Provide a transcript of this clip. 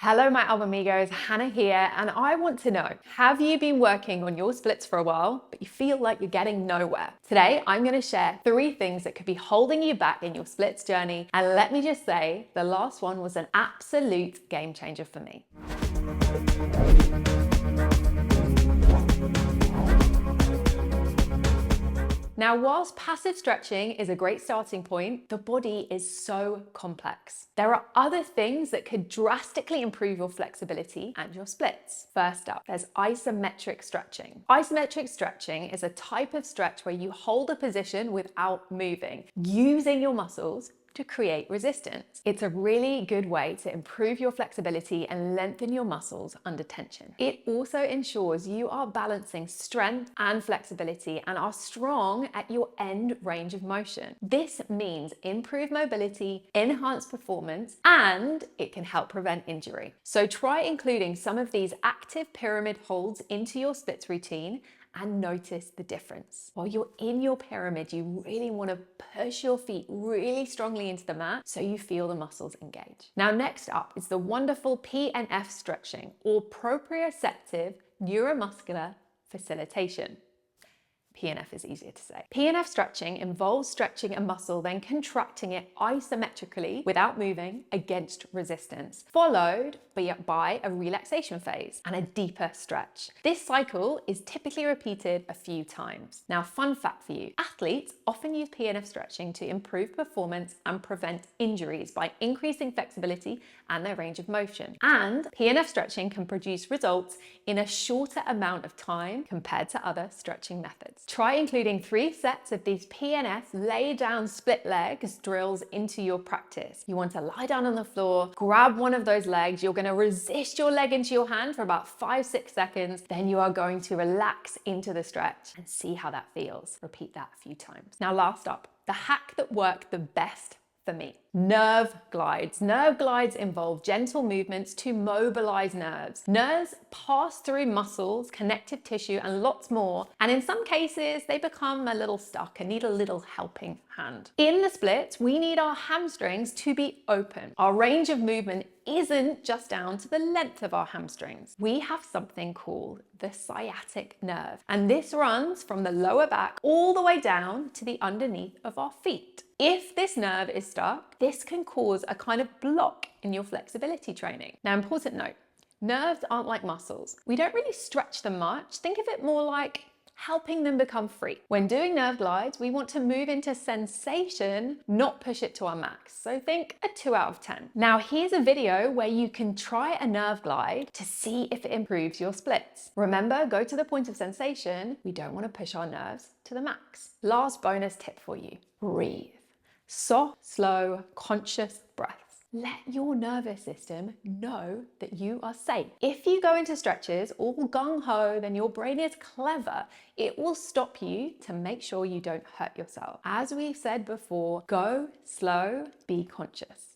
Hello, my Alba amigos, Hannah here, and I want to know, have you been working on your splits for a while, but you feel like you're getting nowhere? Today, I'm going to share 3 things that could be holding you back in your splits journey, and let me just say, the last one was an absolute game changer for me. Now, whilst passive stretching is a great starting point, the body is so complex. There are other things that could drastically improve your flexibility and your splits. First up, there's isometric stretching. Isometric stretching is a type of stretch where you hold a position without moving, using your muscles to create resistance. It's a really good way to improve your flexibility and lengthen your muscles under tension. It also ensures you are balancing strength and flexibility and are strong at your end range of motion. This means improved mobility, enhanced performance, and it can help prevent injury. So try including some of these active pyramid holds into your splits routine and notice the difference. While you're in your pyramid, you really want to push your feet really strongly into the mat so you feel the muscles engage. Now, next up is the wonderful PNF stretching, or proprioceptive neuromuscular facilitation. PNF is easier to say. PNF stretching involves stretching a muscle, then contracting it isometrically without moving against resistance, followed by a relaxation phase and a deeper stretch. This cycle is typically repeated a few times. Now, fun fact for you, athletes often use PNF stretching to improve performance and prevent injuries by increasing flexibility and their range of motion. And PNF stretching can produce results in a shorter amount of time compared to other stretching methods. Try including 3 sets of these PNF lay down split legs drills into your practice. You want to lie down on the floor, grab one of those legs, you're going to resist your leg into your hand for about 5-6 seconds, then you are going to relax into the stretch and see how that feels. Repeat that a few times. Now, last up, the hack that worked the best for me. Nerve glides. Nerve glides involve gentle movements to mobilize nerves. Nerves pass through muscles, connective tissue, and lots more. And in some cases, they become a little stuck and need a little helping hand. In the splits, we need our hamstrings to be open. Our range of movement isn't just down to the length of our hamstrings. We have something called the sciatic nerve. And this runs from the lower back all the way down to the underneath of our feet. If this nerve is stuck, this can cause a kind of block in your flexibility training. Now, important note, nerves aren't like muscles. We don't really stretch them much. Think of it more like helping them become free. When doing nerve glides, we want to move into sensation, not push it to our max. So think a 2 out of 10. Now, here's a video where you can try a nerve glide to see if it improves your splits. Remember, go to the point of sensation. We don't want to push our nerves to the max. Last bonus tip for you, breathe. Soft, slow, conscious breaths. Let your nervous system know that you are safe. If you go into stretches all gung-ho, then your brain is clever. It will stop you to make sure you don't hurt yourself. As we've said before, go slow, be conscious.